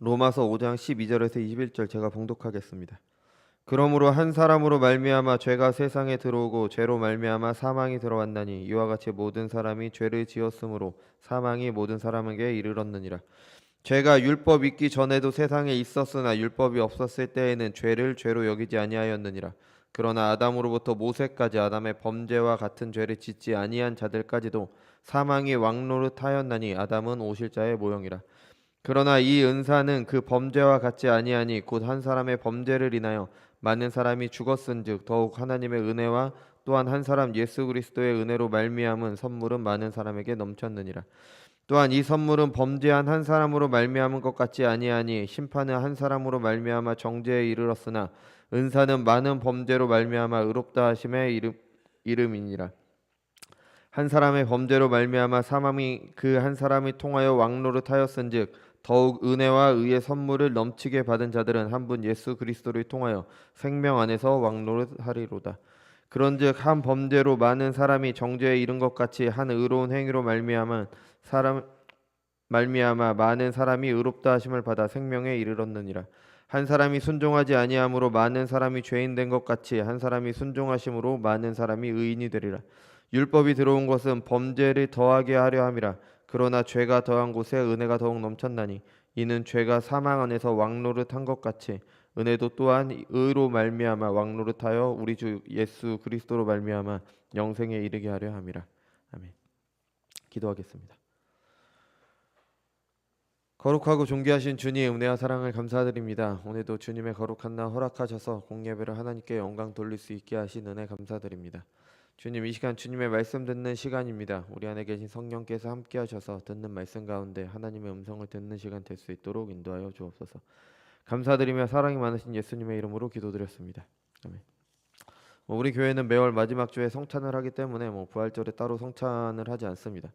로마서 5장 12절에서 21절 제가 봉독하겠습니다. 그러므로 한 사람으로 말미암아 죄가 세상에 들어오고 죄로 말미암아 사망이 들어왔나니 이와 같이 모든 사람이 죄를 지었으므로 사망이 모든 사람에게 이르렀느니라. 죄가 율법 있기 전에도 세상에 있었으나 율법이 없었을 때에는 죄를 죄로 여기지 아니하였느니라. 그러나 아담으로부터 모세까지 아담의 범죄와 같은 죄를 짓지 아니한 자들까지도 사망이 왕노릇하였나니 아담은 오실자의 모형이라. 그러나 이 은사는 그 범죄와 같지 아니하니 곧 한 사람의 범죄를 인하여 많은 사람이 죽었은즉 더욱 하나님의 은혜와 또한 한 사람 예수 그리스도의 은혜로 말미암은 선물은 많은 사람에게 넘쳤느니라. 또한 이 선물은 범죄한 한 사람으로 말미암은 것 같지 아니하니 심판은 한 사람으로 말미암아 정죄에 이르렀으나 은사는 많은 범죄로 말미암아 의롭다 하심의 이름이니라. 한 사람의 범죄로 말미암아 사망이 그 한 사람이 통하여 왕노릇하였은즉 더욱 은혜와 의의 선물을 넘치게 받은 자들은 한 분 예수 그리스도를 통하여 생명 안에서 왕노릇하리로다. 그런즉 한 범죄로 많은 사람이 정죄에 이른 것 같이 한 의로운 행위로 말미암아 많은 사람이 의롭다 하심을 받아 생명에 이르렀느니라. 한 사람이 순종하지 아니함으로 많은 사람이 죄인 된 것 같이 한 사람이 순종하심으로 많은 사람이 의인이 되리라. 율법이 들어온 것은 범죄를 더하게 하려 함이라. 그러나 죄가 더한 곳에 은혜가 더욱 넘쳤나니 이는 죄가 사망 안에서 왕노릇한 것 같이 은혜도 또한 의로 말미암아 왕노릇하여 우리 주 예수 그리스도로 말미암아 영생에 이르게 하려 함이라. 아멘. 기도하겠습니다. 거룩하고 존귀하신 주님, 은혜와 사랑을 감사드립니다. 오늘도 주님의 거룩한 날 허락하셔서 공예배를 하나님께 영광 돌릴 수 있게 하신 은혜 감사드립니다. 주님, 이 시간 주님의 말씀 듣는 시간입니다. 우리 안에 계신 성령께서 함께 하셔서 듣는 말씀 가운데 하나님의 음성을 듣는 시간 될 수 있도록 인도하여 주옵소서. 감사드리며 사랑이 많으신 예수님의 이름으로 기도드렸습니다. 아멘. 우리 교회는 매월 마지막 주에 성찬을 하기 때문에 부활절에 따로 성찬을 하지 않습니다.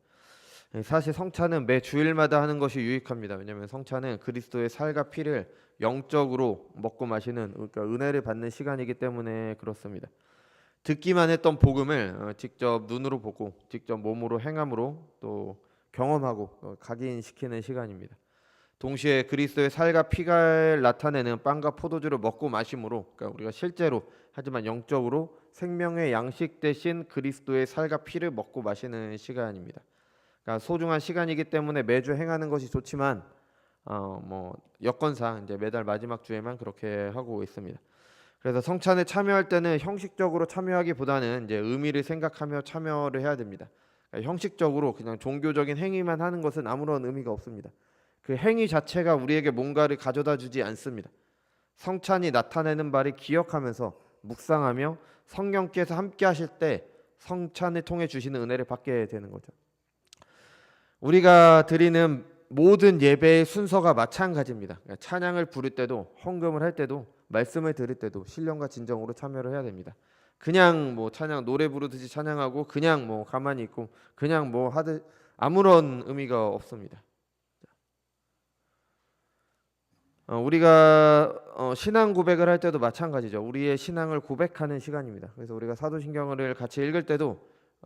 사실 성찬은 매 주일마다 하는 것이 유익합니다. 왜냐하면 성찬은 그리스도의 살과 피를 영적으로 먹고 마시는, 그러니까 은혜를 받는 시간이기 때문에 그렇습니다. 듣기만 했던 복음을 직접 눈으로 보고 직접 몸으로 행함으로 또 경험하고 각인시키는 시간입니다. 동시에 그리스도의 살과 피가 나타내는 빵과 포도주를 먹고 마심으로, 그러니까 우리가 실제로 하지만 영적으로 생명의 양식 대신 그리스도의 살과 피를 먹고 마시는 시간입니다. 그러니까 소중한 시간이기 때문에 매주 행하는 것이 좋지만 여건상 이제 매달 마지막 주에만 그렇게 하고 있습니다. 그래서 성찬에 참여할 때는 형식적으로 참여하기보다는 이제 의미를 생각하며 참여를 해야 됩니다. 그러니까 형식적으로 그냥 종교적인 행위만 하는 것은 아무런 의미가 없습니다. 그 행위 자체가 우리에게 뭔가를 가져다 주지 않습니다. 성찬이 나타내는 바를 기억하면서 묵상하며 성령께서 함께 하실 때 성찬을 통해 주시는 은혜를 받게 되는 거죠. 우리가 드리는 모든 예배의 순서가 마찬가지입니다. 그러니까 찬양을 부를 때도, 헌금을 할 때도, 말씀을 들을 때도 신령과 진정으로 참여를 해야 됩니다. 그냥 찬양 노래 부르듯이 찬양하고 그냥 가만히 있고 그냥 하듯 아무런 의미가 없습니다. 우리가 신앙 고백을 할 때도 마찬가지죠. 우리의 신앙을 고백하는 시간입니다. 그래서 우리가 사도신경을 같이 읽을 때도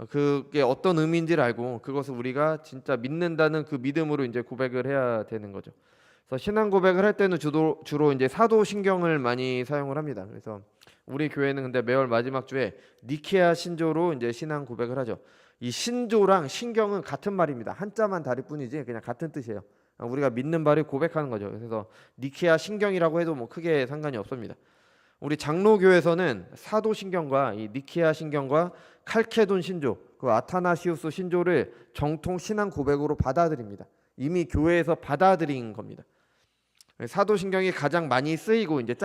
그게 어떤 의미인지를 알고 그것을 우리가 진짜 믿는다는 그 믿음으로 이제 고백을 해야 되는 거죠. 그래서 신앙 고백을 할 때는 주로 이제 사도신경을 많이 사용을 합니다. 그래서 우리 교회는 근데 매월 마지막 주에 니케아 신조로 이제 신앙 고백을 하죠. 이 신조랑 신경은 같은 말입니다. 한자만 다를 뿐이지 그냥 같은 뜻이에요. 우리가 믿는 바를 고백하는 거죠. 그래서 니케아 신경이라고 해도 크게 상관이 없습니다. 우리 장로교에서는 사도신경과 이 니케아 신경과 칼케돈 신조, 그 아타나시우스 신조를 정통 신앙 고백으로 받아들입니다. 이미 교회에서 받아들인 겁니다. 사도신경이 가장 많이 쓰이고 이제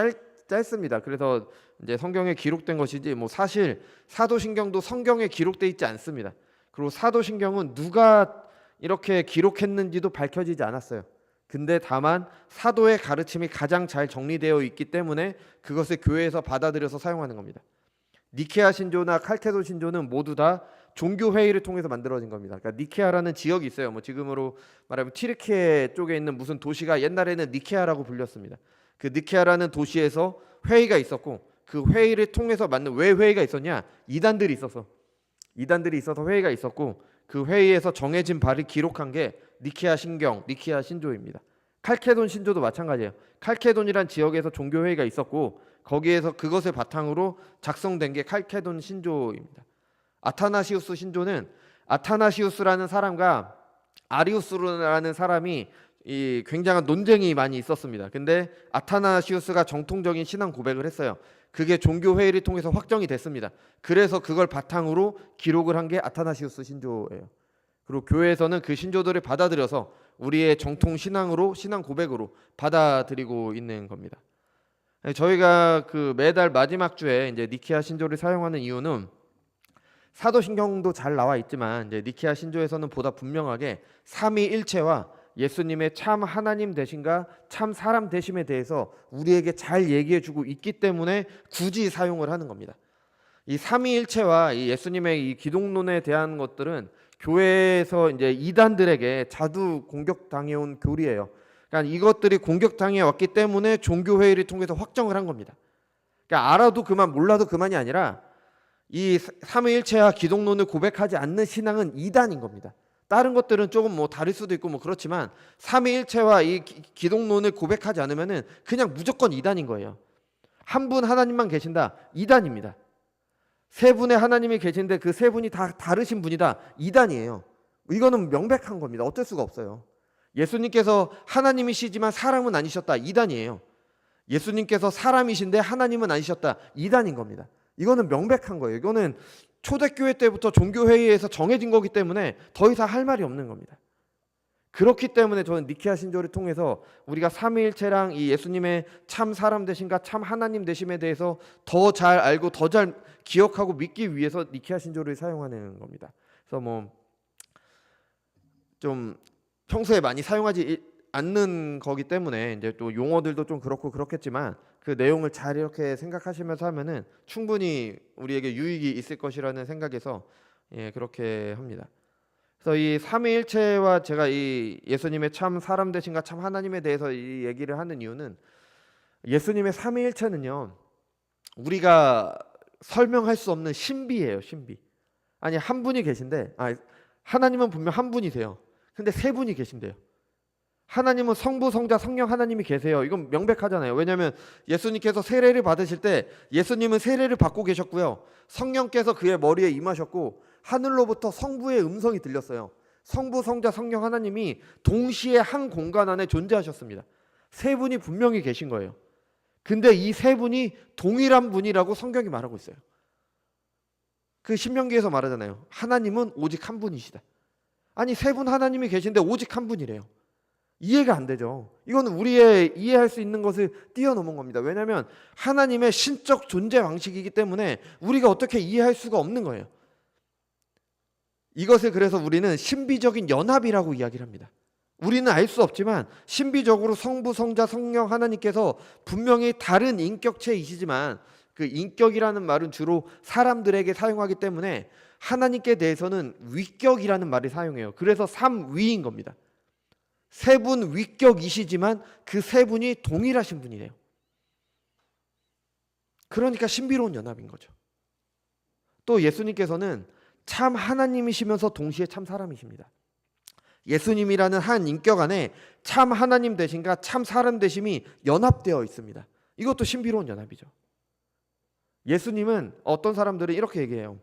짧습니다. 그래서 이제 성경에 기록된 것이지 사실 사도신경도 성경에 기록돼 있지 않습니다. 그리고 사도신경은 누가 이렇게 기록했는지도 밝혀지지 않았어요. 근데 다만 사도의 가르침이 가장 잘 정리되어 있기 때문에 그것을 교회에서 받아들여서 사용하는 겁니다. 니케아 신조나 칼케돈 신조는 모두 다 종교 회의를 통해서 만들어진 겁니다. 그러니까 니케아라는 지역이 있어요. 지금으로 말하면 튀르키예 쪽에 있는 무슨 도시가 옛날에는 니케아라고 불렸습니다. 그 니케아라는 도시에서 회의가 있었고 그 회의를 통해서 왜 회의가 있었냐? 이단들이 있어서 회의가 있었고 그 회의에서 정해진 바를 기록한 게 니케아 신경, 니케아 신조입니다. 칼케돈 신조도 마찬가지예요. 칼케돈이란 지역에서 종교회의가 있었고 거기에서 그것을 바탕으로 작성된 게 칼케돈 신조입니다. 아타나시우스 신조는 아타나시우스라는 사람과 아리우스라는 사람이 이 굉장한 논쟁이 많이 있었습니다. 근데 아타나시우스가 정통적인 신앙 고백을 했어요. 그게 종교회의를 통해서 확정이 됐습니다. 그래서 그걸 바탕으로 기록을 한 게 아타나시우스 신조예요. 그리고 교회에서는 그 신조들을 받아들여서 우리의 정통 신앙으로, 신앙 고백으로 받아들이고 있는 겁니다. 저희가 그 매달 마지막 주에 이제 니케아 신조를 사용하는 이유는 사도신경도 잘 나와 있지만 이제 니케아 신조에서는 보다 분명하게 삼위일체와 예수님의 참 하나님 되심과 참 사람 되심에 대해서 우리에게 잘 얘기해주고 있기 때문에 굳이 사용을 하는 겁니다. 이 삼위일체와 이 예수님의 이 기독론에 대한 것들은 교회에서 이제 이단들에게 자주 공격당해온 교리예요. 그러니까 이것들이 공격당해 왔기 때문에 종교회의를 통해서 확정을 한 겁니다. 그러니까 알아도 그만 몰라도 그만이 아니라 이 삼위일체와 기독론을 고백하지 않는 신앙은 이단인 겁니다. 다른 것들은 조금 뭐 다를 수도 있고 뭐 그렇지만 삼위일체와 이 기독론을 고백하지 않으면은 그냥 무조건 이단인 거예요. 한 분 하나님만 계신다, 이단입니다. 세 분의 하나님이 계신데 그 세 분이 다 다르신 분이다, 이단이에요. 이거는 명백한 겁니다. 어쩔 수가 없어요. 예수님께서 하나님이시지만 사람은 아니셨다, 이단이에요. 예수님께서 사람이신데 하나님은 아니셨다, 이단인 겁니다. 이거는 명백한 거예요. 이거는 초대교회 때부터 종교회의에서 정해진 거기 때문에 더 이상 할 말이 없는 겁니다. 그렇기 때문에 저는 니케아 신조를 통해서 우리가 삼위일체랑 이 예수님의 참 사람 되심과 참 하나님 되심에 대해서 더 잘 알고 더 잘 기억하고 믿기 위해서 니케아 신조를 사용하는 겁니다. 그래서 뭐 좀 평소에 많이 사용하지 않는 거기 때문에 이제 또 용어들도 좀 그렇고 그렇겠지만 그 내용을 잘 이렇게 생각하시면서 하면은 충분히 우리에게 유익이 있을 것이라는 생각에서 그렇게 합니다. 그래서 이 삼위일체와 제가 이 예수님의 참 사람 되심과 참 하나님에 대해서 이 얘기를 하는 이유는 예수님의 삼위일체는요 우리가 설명할 수 없는 신비예요. 신비. 아니 한 분이 계신데 하나님은 분명 한 분이세요. 근데 세 분이 계신대요. 하나님은 성부, 성자, 성령 하나님이 계세요. 이건 명백하잖아요. 왜냐하면 예수님께서 세례를 받으실 때 예수님은 세례를 받고 계셨고요. 성령께서 그의 머리에 임하셨고 하늘로부터 성부의 음성이 들렸어요. 성부, 성자, 성령 하나님이 동시에 한 공간 안에 존재하셨습니다. 세 분이 분명히 계신 거예요. 근데 이 세 분이 동일한 분이라고 성경이 말하고 있어요. 그 신명기에서 말하잖아요. 하나님은 오직 한 분이시다. 아니 세 분 하나님이 계신데 오직 한 분이래요. 이해가 안 되죠. 이건 우리의 이해할 수 있는 것을 뛰어넘은 겁니다. 왜냐하면 하나님의 신적 존재 방식이기 때문에 우리가 어떻게 이해할 수가 없는 거예요. 이것을 그래서 우리는 신비적인 연합이라고 이야기를 합니다. 우리는 알 수 없지만 신비적으로 성부, 성자, 성령 하나님께서 분명히 다른 인격체이시지만 그 인격이라는 말은 주로 사람들에게 사용하기 때문에 하나님께 대해서는 위격이라는 말을 사용해요. 그래서 삼위인 겁니다. 세 분 위격이시지만 그 세 분이 동일하신 분이래요. 그러니까 신비로운 연합인 거죠. 또 예수님께서는 참 하나님이시면서 동시에 참 사람이십니다. 예수님이라는 한 인격 안에 참 하나님 되심과 참 사람 되심이 연합되어 있습니다. 이것도 신비로운 연합이죠. 예수님은 어떤 사람들은 이렇게 얘기해요.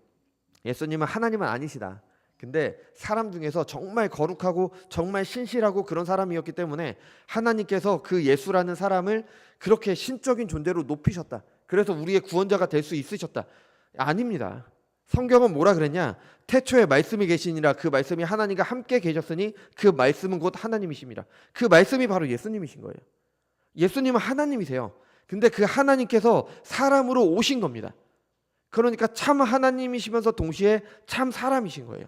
예수님은 하나님은 아니시다. 근데 사람 중에서 정말 거룩하고 정말 신실하고 그런 사람이었기 때문에 하나님께서 그 예수라는 사람을 그렇게 신적인 존재로 높이셨다. 그래서 우리의 구원자가 될 수 있으셨다. 아닙니다. 성경은 뭐라 그랬냐? 태초에 말씀이 계시니라. 그 말씀이 하나님과 함께 계셨으니 그 말씀은 곧 하나님이십니다. 그 말씀이 바로 예수님이신 거예요. 예수님은 하나님이세요. 근데 그 하나님께서 사람으로 오신 겁니다. 그러니까 참 하나님이시면서 동시에 참 사람이신 거예요.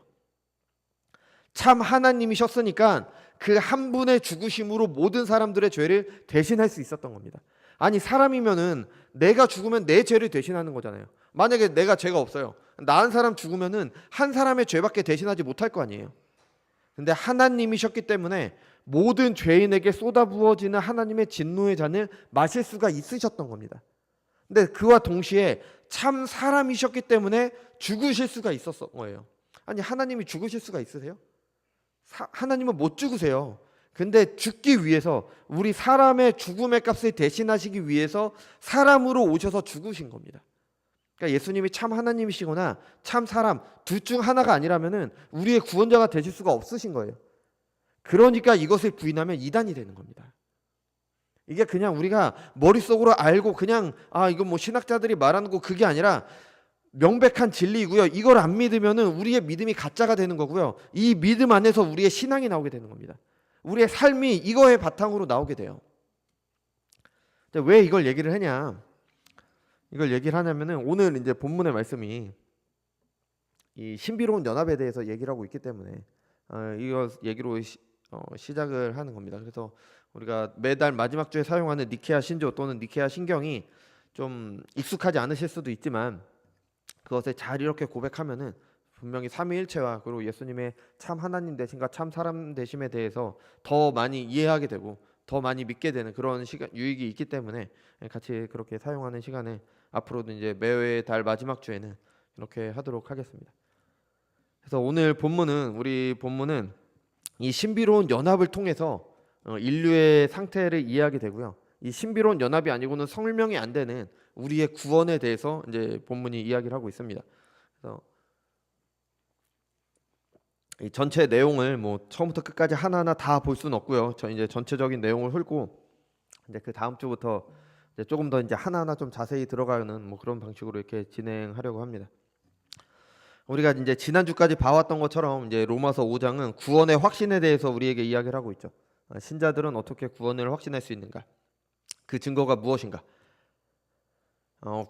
참 하나님이셨으니까 그 한 분의 죽으심으로 모든 사람들의 죄를 대신할 수 있었던 겁니다. 아니 사람이면은 내가 죽으면 내 죄를 대신하는 거잖아요. 만약에 내가 죄가 없어요. 나 한 사람 죽으면은 한 사람의 죄밖에 대신하지 못할 거 아니에요. 근데 하나님이셨기 때문에 모든 죄인에게 쏟아부어지는 하나님의 진노의 잔을 마실 수가 있으셨던 겁니다. 근데 그와 동시에 참 사람이셨기 때문에 죽으실 수가 있었던 거예요. 아니 하나님이 죽으실 수가 있으세요? 하나님은 못 죽으세요. 근데 죽기 위해서, 우리 사람의 죽음의 값을 대신하시기 위해서 사람으로 오셔서 죽으신 겁니다. 그러니까 예수님이 참 하나님이시거나 참 사람 둘 중 하나가 아니라면은 우리의 구원자가 되실 수가 없으신 거예요. 그러니까 이것을 부인하면 이단이 되는 겁니다. 이게 그냥 우리가 머릿속으로 알고 그냥 이건 뭐 신학자들이 말하는 거, 그게 아니라 명백한 진리이고요. 이걸 안 믿으면은 우리의 믿음이 가짜가 되는 거고요. 이 믿음 안에서 우리의 신앙이 나오게 되는 겁니다. 우리의 삶이 이거의 바탕으로 나오게 돼요. 왜 이걸 얘기를 하냐? 이걸 얘기를 하냐면은 오늘 이제 본문의 말씀이 이 신비로운 연합에 대해서 얘기를 하고 있기 때문에 이거 얘기로 시작을 하는 겁니다. 그래서 우리가 매달 마지막 주에 사용하는 니케아 신조 또는 니케아 신경이 좀 익숙하지 않으실 수도 있지만 그것을 잘 이렇게 고백하면은 분명히 삼위일체와 그리고 예수님의 참 하나님 되심과 참 사람 되심에 대해서 더 많이 이해하게 되고 더 많이 믿게 되는 그런 시간 유익이 있기 때문에 같이 그렇게 사용하는 시간에 앞으로도 이제 매회 달 마지막 주에는 이렇게 하도록 하겠습니다. 그래서 오늘 우리 본문은 이 신비로운 연합을 통해서 인류의 상태를 이해하게 되고요. 이 신비로운 연합이 아니고는 설명이 안 되는 우리의 구원에 대해서 이제 본문이 이야기를 하고 있습니다. 그래서 이 전체 내용을 뭐 처음부터 끝까지 하나하나 다 볼 수는 없고요. 저 이제 전체적인 내용을 훑고 이제 그 다음 주부터 이제 조금 더 이제 하나하나 좀 자세히 들어가는 뭐 그런 방식으로 이렇게 진행하려고 합니다. 우리가 이제 지난주까지 봐왔던 것처럼 이제 로마서 5장은 구원의 확신에 대해서 우리에게 이야기를 하고 있죠. 신자들은 어떻게 구원을 확신할 수 있는가? 그 증거가 무엇인가?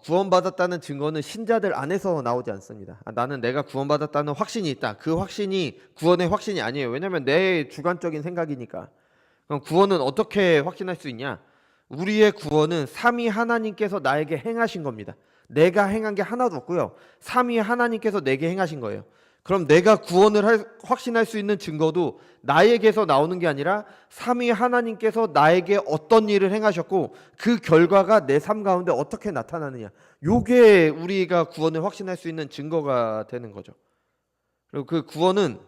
구원받았다는 증거는 신자들 안에서 나오지 않습니다. 나는 내가 구원받았다는 확신이 있다. 그 확신이 구원의 확신이 아니에요. 왜냐하면 내 주관적인 생각이니까. 그럼 구원은 어떻게 확신할 수 있냐? 우리의 구원은 삼위 하나님께서 나에게 행하신 겁니다. 내가 행한 게 하나도 없고요. 삼위 하나님께서 내게 행하신 거예요. 그럼 내가 구원을 확신할 수 있는 증거도 나에게서 나오는 게 아니라 삼위 하나님께서 나에게 어떤 일을 행하셨고 그 결과가 내 삶 가운데 어떻게 나타나느냐, 요게 우리가 구원을 확신할 수 있는 증거가 되는 거죠. 그리고 그 구원은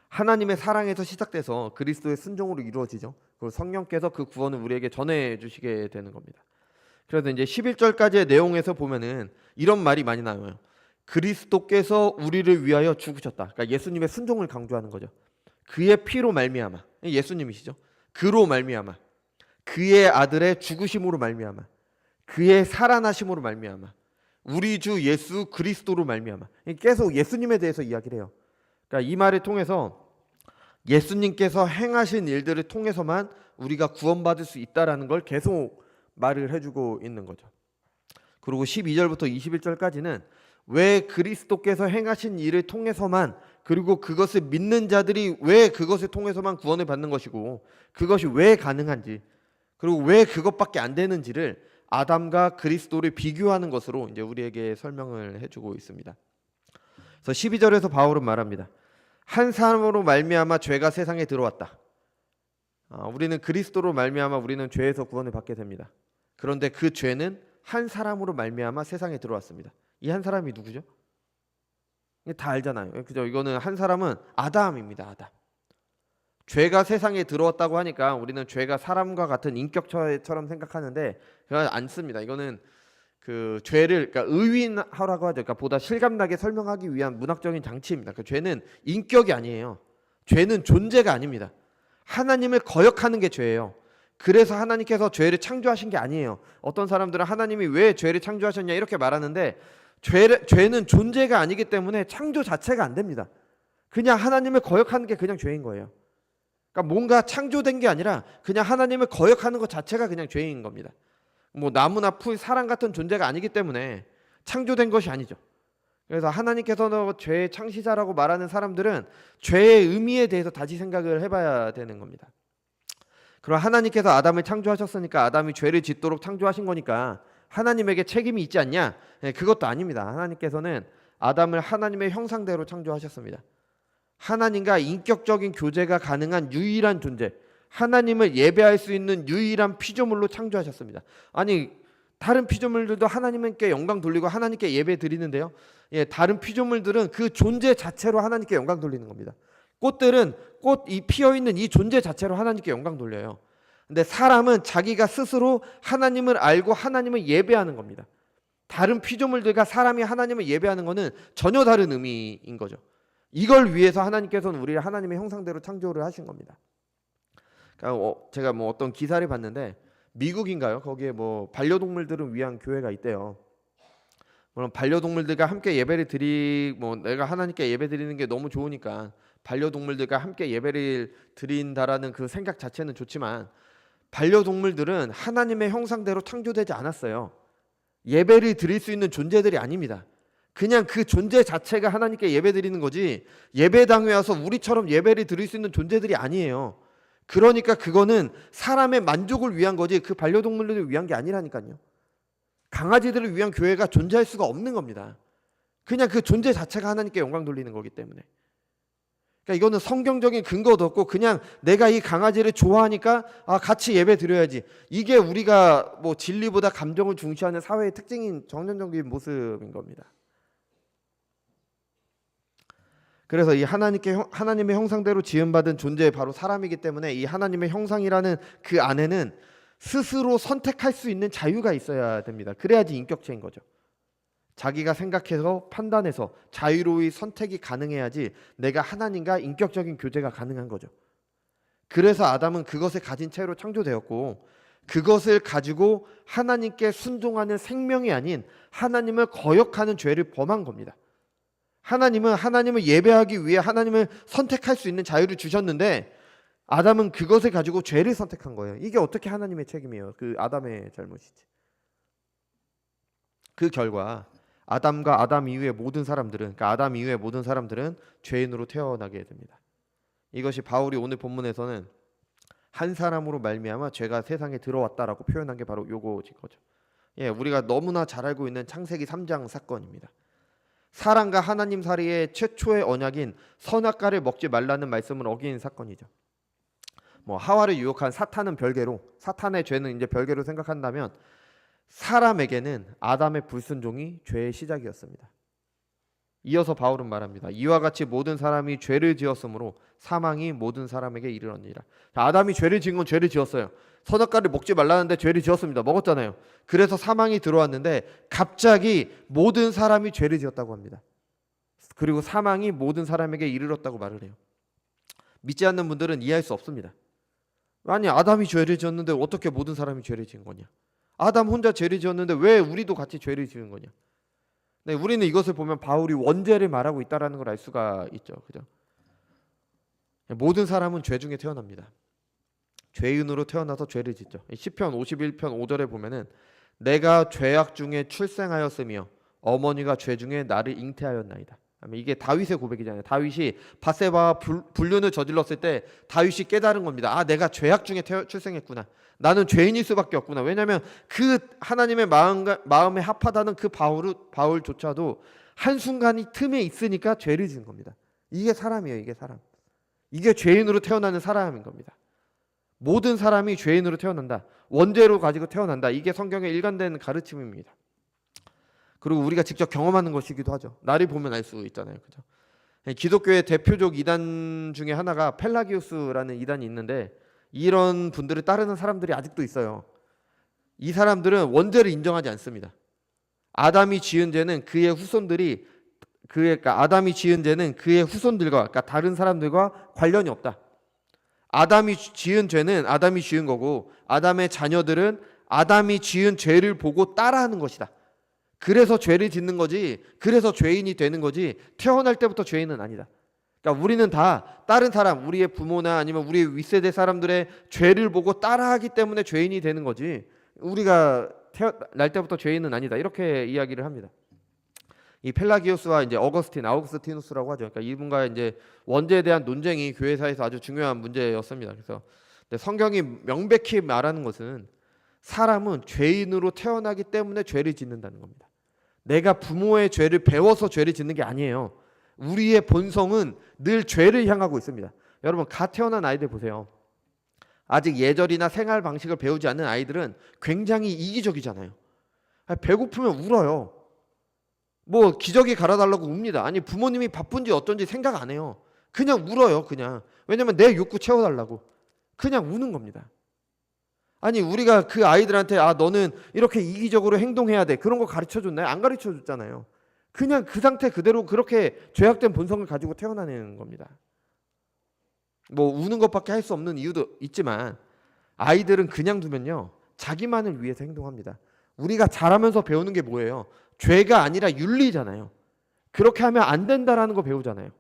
하나님의 사랑에서 시작돼서 그리스도의 순종으로 이루어지죠. 그리고 성령께서 그 구원을 우리에게 전해주시게 되는 겁니다. 그래서 이제 11절까지의 내용에서 보면은 이런 말이 많이 나와요. 그리스도께서 우리를 위하여 죽으셨다. 그러니까 예수님의 순종을 강조하는 거죠. 그의 피로 말미암아, 예수님이시죠. 그로 말미암아, 그의 아들의 죽으심으로 말미암아, 그의 살아나심으로 말미암아, 우리 주 예수 그리스도로 말미암아. 계속 예수님에 대해서 이야기를 해요. 그러니까 이 말을 통해서 예수님께서 행하신 일들을 통해서만 우리가 구원받을 수 있다라는 걸 계속 말을 해주고 있는 거죠. 그리고 12절부터 21절까지는 왜 그리스도께서 행하신 일을 통해서만, 그리고 그것을 믿는 자들이 왜 그것을 통해서만 구원을 받는 것이고 그것이 왜 가능한지, 그리고 왜 그것밖에 안 되는지를 아담과 그리스도를 비교하는 것으로 이제 우리에게 설명을 해주고 있습니다. 그래서 12절에서 바울은 말합니다. 한 사람으로 말미암아 죄가 세상에 들어왔다. 우리는 그리스도로 말미암아 우리는 죄에서 구원을 받게 됩니다. 그런데 그 죄는 한 사람으로 말미암아 세상에 들어왔습니다. 이 한 사람이 누구죠? 다 알잖아요. 그죠? 이거는 한 사람은 아담입니다. 아담. 죄가 세상에 들어왔다고 하니까 우리는 죄가 사람과 같은 인격체처럼 생각하는데 그건 않습니다. 이거는 그 죄를 그러니까 의인하라고 하죠. 그러니까 보다 실감나게 설명하기 위한 문학적인 장치입니다. 그 죄는 인격이 아니에요. 죄는 존재가 아닙니다. 하나님을 거역하는 게 죄예요. 그래서 하나님께서 죄를 창조하신 게 아니에요. 어떤 사람들은 하나님이 왜 죄를 창조하셨냐 이렇게 말하는데 죄는 존재가 아니기 때문에 창조 자체가 안 됩니다. 그냥 하나님을 거역하는 게 그냥 죄인 거예요. 그러니까 뭔가 창조된 게 아니라 그냥 하나님을 거역하는 것 자체가 그냥 죄인 겁니다. 뭐 나무나 풀, 사람 같은 존재가 아니기 때문에 창조된 것이 아니죠. 그래서 하나님께서 죄의 창시자라고 말하는 사람들은 죄의 의미에 대해서 다시 생각을 해봐야 되는 겁니다. 그럼 하나님께서 아담을 창조하셨으니까 아담이 죄를 짓도록 창조하신 거니까 하나님에게 책임이 있지 않냐? 그것도 아닙니다. 하나님께서는 아담을 하나님의 형상대로 창조하셨습니다. 하나님과 인격적인 교제가 가능한 유일한 존재, 하나님을 예배할 수 있는 유일한 피조물로 창조하셨습니다. 아니 다른 피조물들도 하나님께 영광 돌리고 하나님께 예배 드리는데요. 다른 피조물들은 그 존재 자체로 하나님께 영광 돌리는 겁니다. 꽃들은 꽃이 피어 있는 이 존재 자체로 하나님께 영광 돌려요. 근데 사람은 자기가 스스로 하나님을 알고 하나님을 예배하는 겁니다. 다른 피조물들과 사람이 하나님을 예배하는 것은 전혀 다른 의미인 거죠. 이걸 위해서 하나님께서는 우리를 하나님의 형상대로 창조를 하신 겁니다. 그러니까 제가 뭐 어떤 기사를 봤는데 미국인가요? 거기에 뭐 반려동물들을 위한 교회가 있대요. 물론 반려동물들과 함께 예배를 뭐 내가 하나님께 예배 드리는 게 너무 좋으니까 반려동물들과 함께 예배를 드린다라는 그 생각 자체는 좋지만 반려동물들은 하나님의 형상대로 창조되지 않았어요. 예배를 드릴 수 있는 존재들이 아닙니다. 그냥 그 존재 자체가 하나님께 예배 드리는 거지 예배당에 와서 우리처럼 예배를 드릴 수 있는 존재들이 아니에요. 그러니까 그거는 사람의 만족을 위한 거지 그 반려동물들을 위한 게 아니라니까요. 강아지들을 위한 교회가 존재할 수가 없는 겁니다. 그냥 그 존재 자체가 하나님께 영광 돌리는 거기 때문에. 그러니까 이거는 성경적인 근거도 없고 그냥 내가 이 강아지를 좋아하니까 같이 예배 드려야지. 이게 우리가 뭐 진리보다 감정을 중시하는 사회의 특징인 정년적인 모습인 겁니다. 그래서 이 하나님의 형상대로 지음받은 존재 바로 사람이기 때문에 이 하나님의 형상이라는 그 안에는 스스로 선택할 수 있는 자유가 있어야 됩니다. 그래야지 인격체인 거죠. 자기가 생각해서 판단해서 자유로이 선택이 가능해야지 내가 하나님과 인격적인 교제가 가능한 거죠. 그래서 아담은 그것을 가진 채로 창조되었고 그것을 가지고 하나님께 순종하는 생명이 아닌 하나님을 거역하는 죄를 범한 겁니다. 하나님은 하나님을 예배하기 위해 하나님을 선택할 수 있는 자유를 주셨는데 아담은 그것을 가지고 죄를 선택한 거예요. 이게 어떻게 하나님의 책임이에요? 그 아담의 잘못이지. 그 결과 아담과 아담 이후의 모든 사람들은, 그러니까 아담 이후의 모든 사람들은 죄인으로 태어나게 됩니다. 이것이 바울이 오늘 본문에서는 한 사람으로 말미암아 죄가 세상에 들어왔다라고 표현한 게 바로 요거지 거죠. 우리가 너무나 잘 알고 있는 창세기 3장 사건입니다. 사람과 하나님 사이의 최초의 언약인 선악과를 먹지 말라는 말씀을 어긴 사건이죠. 뭐 하와를 유혹한 사탄은 별개로, 사탄의 죄는 이제 별개로 생각한다면 사람에게는 아담의 불순종이 죄의 시작이었습니다. 이어서 바울은 말합니다. 이와 같이 모든 사람이 죄를 지었으므로 사망이 모든 사람에게 이르렀느니라. 아담이 죄를 지은 건 죄를 지었어요. 선악과를 먹지 말라는데 죄를 지었습니다. 먹었잖아요. 그래서 사망이 들어왔는데 갑자기 모든 사람이 죄를 지었다고 합니다. 그리고 사망이 모든 사람에게 이르렀다고 말을 해요. 믿지 않는 분들은 이해할 수 없습니다. 아니 아담이 죄를 지었는데 어떻게 모든 사람이 죄를 지은 거냐? 아담 혼자 죄를 지었는데 왜 우리도 같이 죄를 지은 거냐? 네, 우리는 이것을 보면 바울이 원죄를 말하고 있다라는 걸 알 수가 있죠. 그죠? 모든 사람은 죄 중에 태어납니다. 죄인으로 태어나서 죄를 짓죠. 시편 51편 5절에 보면은 내가 죄악 중에 출생하였으며 어머니가 죄 중에 나를 잉태하였나이다. 이게 다윗의 고백이잖아요. 다윗이 밧세바와 불륜을 저질렀을 때 다윗이 깨달은 겁니다. 내가 죄악 중에 출생했구나. 나는 죄인일 수밖에 없구나. 왜냐하면 그 하나님의 마음에 합하다는 그 바울조차도 한순간이 틈에 있으니까 죄를 지은 겁니다. 이게 사람이에요. 이게 사람. 이게 죄인으로 태어나는 사람인 겁니다. 모든 사람이 죄인으로 태어난다. 원죄로 가지고 태어난다. 이게 성경의 일관된 가르침입니다. 그리고 우리가 직접 경험하는 것이기도 하죠. 나를 보면 알 수 있잖아요. 그죠? 기독교의 대표적 이단 중에 하나가 펠라기우스라는 이단이 있는데 이런 분들을 따르는 사람들이 아직도 있어요. 이 사람들은 원죄를 인정하지 않습니다. 아담이 지은 죄는 그의 후손들이 그러니까 아담이 지은 죄는 그의 후손들과 그러니까 다른 사람들과 관련이 없다. 아담이 지은 죄는 아담이 지은 거고 아담의 자녀들은 아담이 지은 죄를 보고 따라하는 것이다. 그래서 죄를 짓는 거지, 그래서 죄인이 되는 거지 태어날 때부터 죄인은 아니다. 그러니까 우리는 다 다른 사람, 우리의 부모나 아니면 우리의 윗세대 사람들의 죄를 보고 따라하기 때문에 죄인이 되는 거지 우리가 태어날 때부터 죄인은 아니다. 이렇게 이야기를 합니다. 이 펠라기우스와 이제 아우구스티누스라고 하죠. 그러니까 이분과 이제 원죄에 대한 논쟁이 교회사에서 아주 중요한 문제였습니다. 그래서 성경이 명백히 말하는 것은 사람은 죄인으로 태어나기 때문에 죄를 짓는다는 겁니다. 내가 부모의 죄를 배워서 죄를 짓는 게 아니에요. 우리의 본성은 늘 죄를 향하고 있습니다. 여러분 갓 태어난 아이들 보세요. 아직 예절이나 생활 방식을 배우지 않는 아이들은 굉장히 이기적이잖아요. 배고프면 울어요. 뭐 기저귀 갈아달라고 웁니다. 아니 부모님이 바쁜지 어쩐지 생각 안 해요. 그냥 울어요. 그냥. 왜냐면 내 욕구 채워달라고. 그냥 우는 겁니다. 아니 우리가 그 아이들한테 너는 이렇게 이기적으로 행동해야 돼, 그런 거 가르쳐줬나요? 안 가르쳐줬잖아요. 그냥 그 상태 그대로 그렇게 죄악된 본성을 가지고 태어나는 겁니다. 뭐 우는 것밖에 할 수 없는 이유도 있지만 아이들은 그냥 두면요 자기만을 위해서 행동합니다. 우리가 자라면서 배우는 게 뭐예요? 죄가 아니라 윤리잖아요. 그렇게 하면 안 된다라는 거 배우잖아요.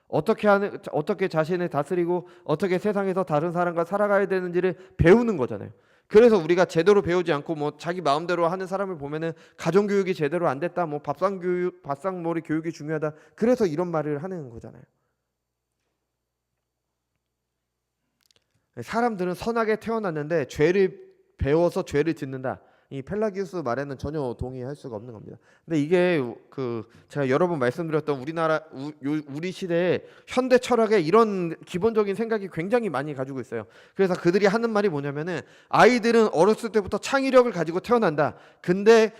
어떻게 자신을 다스리고 어떻게 세상에서 다른 사람과 살아가야 되는지를 배우는 거잖아요. 그래서 우리가 제대로 배우지 않고 뭐 자기 마음대로 하는 사람을 보면은 가정교육이 제대로 안 됐다, 뭐 밥상머리 교육이 중요하다, 그래서 이런 말을 하는 거잖아요. 사람들은 선하게 태어났는데 죄를 배워서 죄를 짓는다, 이 펠라기우스 말에는 전혀 동의할 수가 없는 겁니다. 근데 이게 제가 여러 번 말씀드렸던 우리 시대의 현대 철학에 이런 기본적인 생각이 굉장히 많이 가지고 있어요. 그래서 그들이 하는 말이 뭐냐면은 아이들은 어렸을 때부터 창의력을 가지고 태어난다. 근데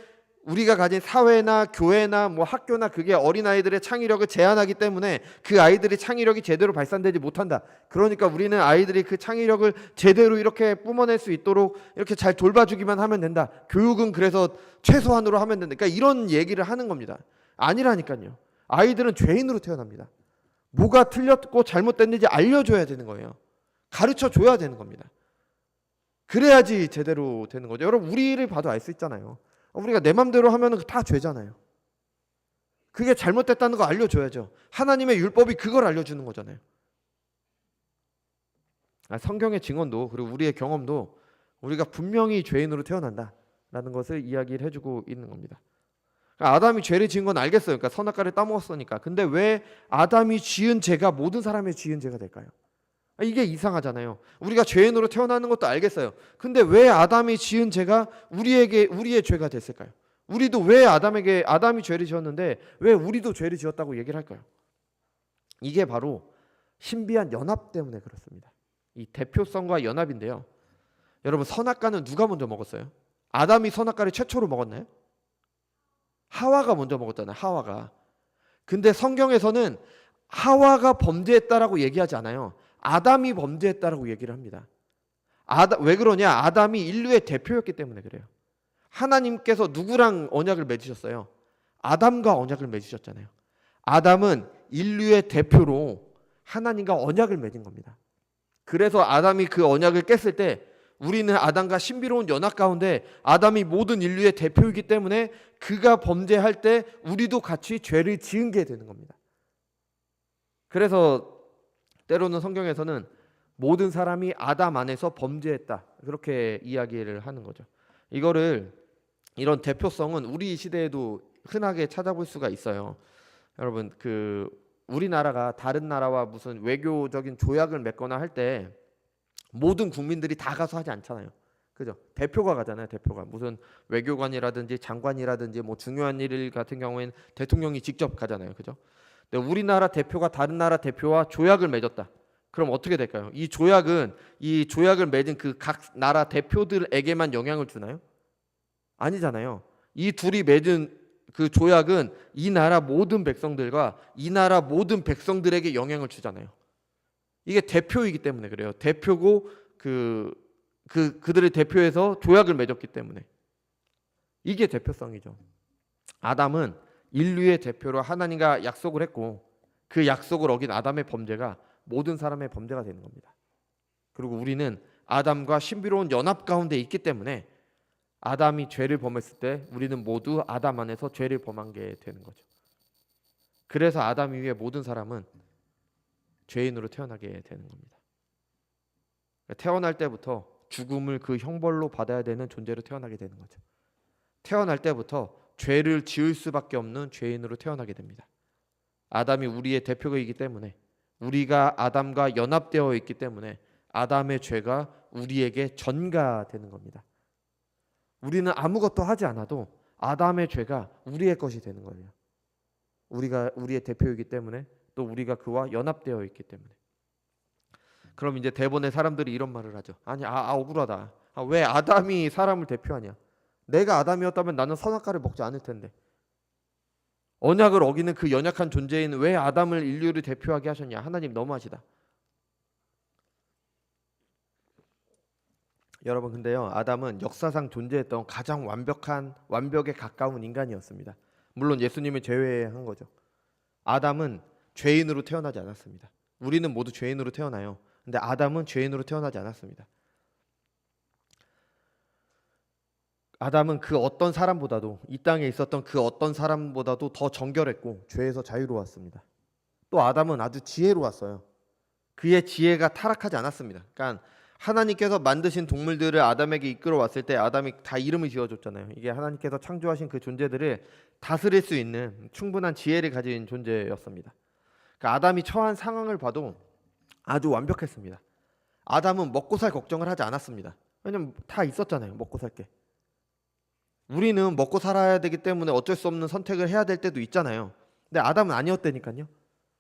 우리가 가진 사회나 교회나 뭐 학교나 그게 어린아이들의 창의력을 제한하기 때문에 그 아이들의 창의력이 제대로 발산되지 못한다. 그러니까 우리는 아이들이 그 창의력을 제대로 이렇게 뿜어낼 수 있도록 이렇게 잘 돌봐주기만 하면 된다. 교육은 그래서 최소한으로 하면 된다. 그러니까 이런 얘기를 하는 겁니다. 아니라니까요. 아이들은 죄인으로 태어납니다. 뭐가 틀렸고 잘못됐는지 알려줘야 되는 거예요. 가르쳐줘야 되는 겁니다. 그래야지 제대로 되는 거죠. 여러분 우리를 봐도 알 수 있잖아요. 우리가 내 맘대로 하면 다 죄잖아요. 그게 잘못됐다는 거 알려줘야죠. 하나님의 율법이 그걸 알려주는 거잖아요. 성경의 증언도 그리고 우리의 경험도 우리가 분명히 죄인으로 태어난다라는 것을 이야기를 해주고 있는 겁니다. 아담이 죄를 지은 건 알겠어요. 그러니까 선악과를 따먹었으니까. 근데 왜 아담이 지은 죄가 모든 사람의 지은 죄가 될까요? 이게 이상하잖아요. 우리가 죄인으로 태어나는 것도 알겠어요. 근데 왜 아담이 지은 죄가 우리의 죄가 됐을까요? 우리도 왜 아담이 죄를 지었는데 왜 우리도 죄를 지었다고 얘기를 할까요? 이게 바로 신비한 연합 때문에 그렇습니다. 이 대표성과 연합인데요. 여러분 선악과는 누가 먼저 먹었어요? 아담이 선악과를 최초로 먹었나요? 하와가 먼저 먹었잖아요. 하와가. 근데 성경에서는 하와가 범죄했다라고 얘기하지 않아요. 아담이 범죄했다라고 얘기를 합니다. 왜 그러냐? 아담이 인류의 대표였기 때문에 그래요. 하나님께서 누구랑 언약을 맺으셨어요? 아담과 언약을 맺으셨잖아요. 아담은 인류의 대표로 하나님과 언약을 맺은 겁니다. 그래서 아담이 그 언약을 깼을 때 우리는 아담과 신비로운 연합 가운데 아담이 모든 인류의 대표이기 때문에 그가 범죄할 때 우리도 같이 죄를 지은 게 되는 겁니다. 그래서 때로는 성경에서는 모든 사람이 아담 안에서 범죄했다, 그렇게 이야기를 하는 거죠. 이런 대표성은 우리 시대에도 흔하게 찾아볼 수가 있어요. 여러분 우리나라가 다른 나라와 무슨 외교적인 조약을 맺거나 할 때 모든 국민들이 다 가서 하지 않잖아요. 그죠? 대표가 가잖아요. 대표가 무슨 외교관이라든지 장관이라든지 뭐 중요한 일 같은 경우에는 대통령이 직접 가잖아요. 그죠? 근데 우리나라 대표가 다른 나라 대표와 조약을 맺었다. 그럼 어떻게 될까요? 이 조약을 맺은 그 각 나라 대표들에게만 영향을 주나요? 아니잖아요. 이 둘이 맺은 그 조약은 이 나라 모든 백성들과 이 나라 모든 백성들에게 영향을 주잖아요. 이게 대표이기 때문에 그래요. 대표고 그들을 대표해서 조약을 맺었기 때문에 이게 대표성이죠. 아담은 인류의 대표로 하나님과 약속을 했고 그 약속을 어긴 아담의 범죄가 모든 사람의 범죄가 되는 겁니다. 그리고 우리는 아담과 신비로운 연합 가운데 있기 때문에 아담이 죄를 범했을 때 우리는 모두 아담 안에서 죄를 범한 게 되는 거죠. 그래서 아담 이후에 모든 사람은 죄인으로 태어나게 되는 겁니다. 태어날 때부터 죽음을 그 형벌로 받아야 되는 존재로 태어나게 되는 거죠. 태어날 때부터 죄를 지을 수밖에 없는 죄인으로 태어나게 됩니다. 아담이 우리의 대표이기 때문에, 우리가 아담과 연합되어 있기 때문에 아담의 죄가 우리에게 전가되는 겁니다. 우리는 아무것도 하지 않아도 아담의 죄가 우리의 것이 되는 거예요. 우리가 우리의 대표이기 때문에, 또 우리가 그와 연합되어 있기 때문에. 그럼 이제 대부분의 사람들이 이런 말을 하죠. 아니 억울하다. 왜 아담이 사람을 대표하냐? 내가 아담이었다면 나는 선악과를 먹지 않을 텐데. 언약을 어기는 그 연약한 존재인 왜 아담을 인류를 대표하게 하셨냐? 하나님 너무하시다. 여러분 근데요, 아담은 역사상 존재했던 가장 완벽에 가까운 인간이었습니다. 물론 예수님을 제외한 거죠. 아담은 죄인으로 태어나지 않았습니다. 우리는 모두 죄인으로 태어나요. 근데 아담은 죄인으로 태어나지 않았습니다. 아담은 그 어떤 사람보다도, 이 땅에 있었던 그 어떤 사람보다도 더 정결했고 죄에서 자유로웠습니다. 또 아담은 아주 지혜로웠어요. 그의 지혜가 타락하지 않았습니다. 그러니까 하나님께서 만드신 동물들을 아담에게 이끌어 왔을 때 아담이 다 이름을 지어줬잖아요. 이게 하나님께서 창조하신 그 존재들을 다스릴 수 있는 충분한 지혜를 가진 존재였습니다. 그러니까 아담이 처한 상황을 봐도 아주 완벽했습니다. 아담은 먹고 살 걱정을 하지 않았습니다. 왜냐면 다 있었잖아요. 먹고 살 게. 우리는 먹고 살아야 되기 때문에 어쩔 수 없는 선택을 해야 될 때도 있잖아요. 근데 아담은 아니었다니까요.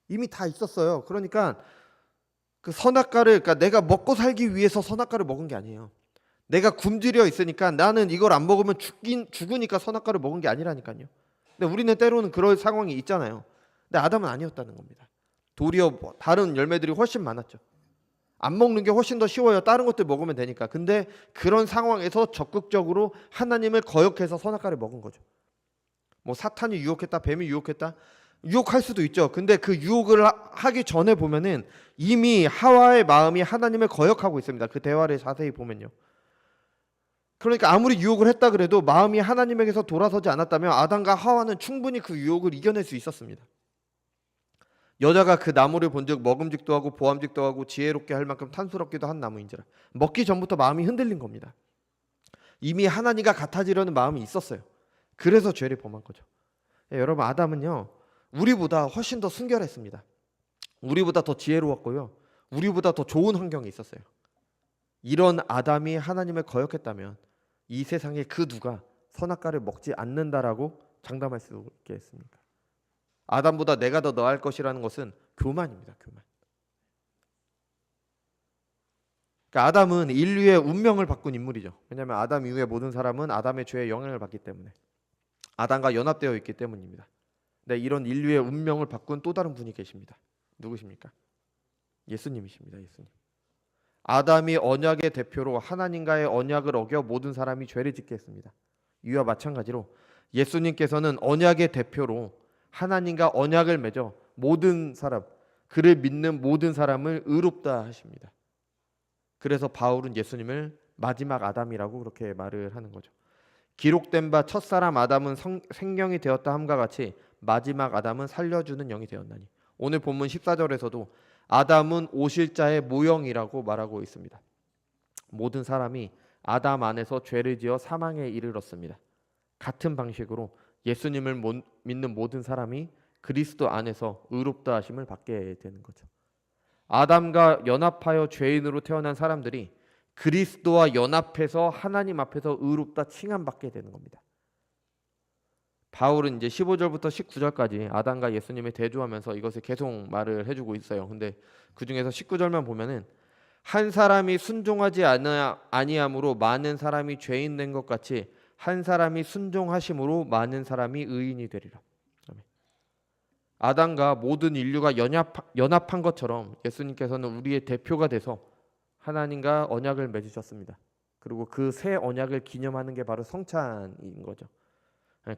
이미 다 있었어요. 그러니까 그 선악과를, 그러니까 내가 먹고 살기 위해서 선악과를 먹은 게 아니에요. 내가 굶주려 있으니까 나는 이걸 안 먹으면 죽으니까 선악과를 먹은 게 아니라니까요. 근데 우리는 때로는 그럴 상황이 있잖아요. 근데 아담은 아니었다는 겁니다. 도리어 다른 열매들이 훨씬 많았죠. 안 먹는 게 훨씬 더 쉬워요. 다른 것들 먹으면 되니까. 근데 그런 상황에서 적극적으로 하나님을 거역해서 선악과를 먹은 거죠. 뭐 사탄이 유혹했다, 뱀이 유혹했다, 유혹할 수도 있죠. 근데 그 유혹을 하기 전에 보면은 이미 하와의 마음이 하나님을 거역하고 있습니다. 그 대화를 자세히 보면요. 그러니까 아무리 유혹을 했다 그래도 마음이 하나님에게서 돌아서지 않았다면 아담과 하와는 충분히 그 유혹을 이겨낼 수 있었습니다. 여자가 그 나무를 본즉 먹음직도 하고 보암직도 하고 지혜롭게 할 만큼 탐스럽기도 한 나무인지라. 먹기 전부터 마음이 흔들린 겁니다. 이미 하나님과 같아지려는 마음이 있었어요. 그래서 죄를 범한 거죠. 여러분, 아담은요, 우리보다 훨씬 더 순결했습니다. 우리보다 더 지혜로웠고요, 우리보다 더 좋은 환경에 있었어요. 이런 아담이 하나님을 거역했다면 이 세상에 그 누가 선악과를 먹지 않는다라고 장담할 수 있겠습니까? 아담보다 내가 더 나을 것이라는 것은 교만입니다. 교만. 그러니까 아담은 인류의 운명을 바꾼 인물이죠. 왜냐하면 아담 이후의 모든 사람은 아담의 죄에 영향을 받기 때문에, 아담과 연합되어 있기 때문입니다. 근데 이런 인류의 운명을 바꾼 또 다른 분이 계십니다. 누구십니까? 예수님이십니다. 예수님. 아담이 언약의 대표로 하나님과의 언약을 어겨 모든 사람이 죄를 짓게 했습니다. 이와 마찬가지로 예수님께서는 언약의 대표로 하나님과 언약을 맺어 모든 사람, 그를 믿는 모든 사람을 의롭다 하십니다. 그래서 바울은 예수님을 마지막 아담이라고 그렇게 말을 하는 거죠. 기록된 바 첫사람 아담은 생명이 되었다 함과 같이 마지막 아담은 살려주는 영이 되었나니. 오늘 본문 14절에서도 아담은 오실 자의 모형이라고 말하고 있습니다. 모든 사람이 아담 안에서 죄를 지어 사망에 이르렀습니다. 같은 방식으로 예수님을 믿는 모든 사람이 그리스도 안에서 의롭다 하심을 받게 되는 거죠. 아담과 연합하여 죄인으로 태어난 사람들이 그리스도와 연합해서 하나님 앞에서 의롭다 칭함받게 되는 겁니다. 바울은 이제 15절부터 19절까지 아담과 예수님을 대조하면서 이것을 계속 말을 해주고 있어요. 근데 그 중에서 19절만 보면은 한 사람이 순종하지 아니함으로 많은 사람이 죄인 된 것 같이 한 사람이 순종하심으로 많은 사람이 의인이 되리라. 아담과 모든 인류가 연합한 것처럼 예수님께서는 우리의 대표가 돼서 하나님과 언약을 맺으셨습니다. 그리고 그 새 언약을 기념하는 게 바로 성찬인 거죠.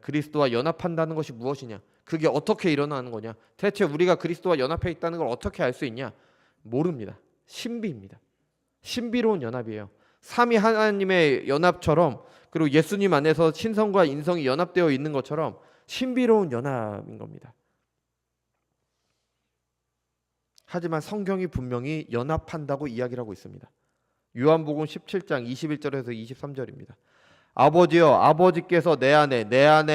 그리스도와 연합한다는 것이 무엇이냐? 그게 어떻게 일어나는 거냐? 대체 우리가 그리스도와 연합해 있다는 걸 어떻게 알 수 있냐? 모릅니다. 신비입니다. 신비로운 연합이에요. 삼위 하나님의 연합처럼, 그리고 예수님 안에서 신성과 인성이 연합되어 있는 것처럼 신비로운 연합인 겁니다. 하지만 성경이 분명히 연합한다고 이야기를 하고 있습니다. 요한복음 17장 21절에서 23절입니다. 아버지여, 아버지께서 내 안에 내가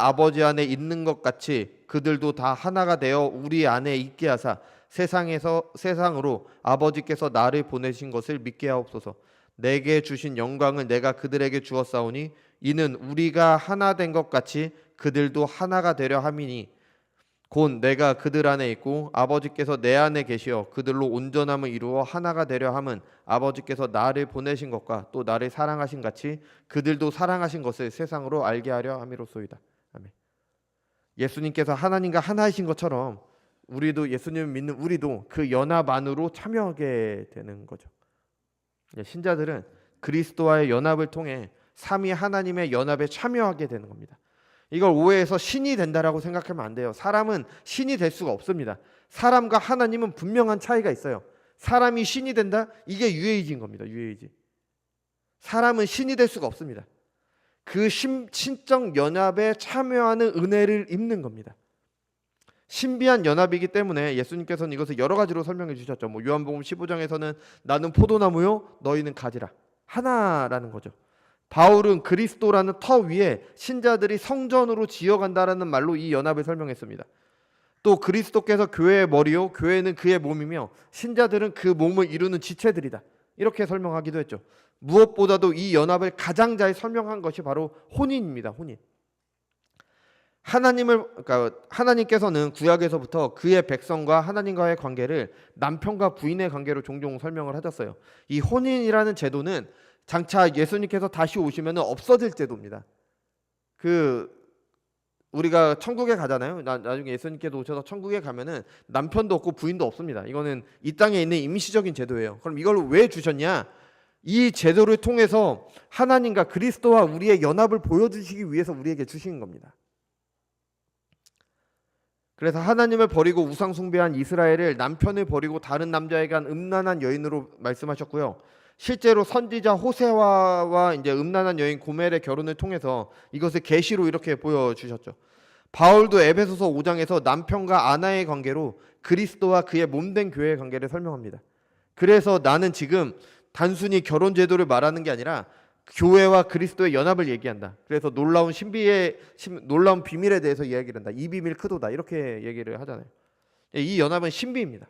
아버지 안에 있는 것 같이 그들도 다 하나가 되어 우리 안에 있게 하사 세상으로 아버지께서 나를 보내신 것을 믿게 하옵소서. 내게 주신 영광을 내가 그들에게 주었사오니 이는 우리가 하나 된 것 같이 그들도 하나가 되려 함이니 곧 내가 그들 안에 있고 아버지께서 내 안에 계시어 그들로 온전함을 이루어 하나가 되려 함은 아버지께서 나를 보내신 것과 또 나를 사랑하신 같이 그들도 사랑하신 것을 세상으로 알게 하려 함이로소이다. 아멘. 예수님께서 하나님과 하나이신 것처럼 우리도 예수님을 믿는 우리도 그 연합 안으로 참여하게 되는 거죠. 신자들은 그리스도와의 연합을 통해 삼위 하나님의 연합에 참여하게 되는 겁니다. 이걸 오해해서 신이 된다라고 생각하면 안 돼요. 사람은 신이 될 수가 없습니다. 사람과 하나님은 분명한 차이가 있어요. 사람이 신이 된다? 이게 유에이지인 겁니다. 유에이지. 사람은 신이 될 수가 없습니다. 그 신적 연합에 참여하는 은혜를 입는 겁니다. 신비한 연합이기 때문에 예수님께서는 이것을 여러 가지로 설명해 주셨죠. 요한복음 15장에서는 나는 포도나무요 너희는 가지라. 하나라는 거죠. 바울은 그리스도라는 터 위에 신자들이 성전으로 지어간다라는 말로 이 연합을 설명했습니다. 또 그리스도께서 교회의 머리요 교회는 그의 몸이며 신자들은 그 몸을 이루는 지체들이다. 이렇게 설명하기도 했죠. 무엇보다도 이 연합을 가장 잘 설명한 것이 바로 혼인입니다. 혼인. 그러니까 하나님께서는 구약에서부터 그의 백성과 하나님과의 관계를 남편과 부인의 관계로 종종 설명을 하셨어요. 이 혼인이라는 제도는 장차 예수님께서 다시 오시면 없어질 제도입니다. 우리가 천국에 가잖아요. 나중에 예수님께서 오셔서 천국에 가면은 남편도 없고 부인도 없습니다. 이거는 이 땅에 있는 임시적인 제도예요. 그럼 이걸 왜 주셨냐? 이 제도를 통해서 하나님과 그리스도와 우리의 연합을 보여주시기 위해서 우리에게 주신 겁니다. 그래서 하나님을 버리고 우상 숭배한 이스라엘을 남편을 버리고 다른 남자에 간 음란한 여인으로 말씀하셨고요. 실제로 선지자 호세아와 이제 음란한 여인 고멜의 결혼을 통해서 이것을 계시로 이렇게 보여주셨죠. 바울도 에베소서 5장에서 남편과 아내의 관계로 그리스도와 그의 몸된 교회의 관계를 설명합니다. 그래서 나는 지금 단순히 결혼 제도를 말하는 게 아니라 교회와 그리스도의 연합을 얘기한다. 그래서 놀라운 비밀에 대해서 이야기를 한다. 이 비밀 크도다. 이렇게 얘기를 하잖아요. 이 연합은 신비입니다.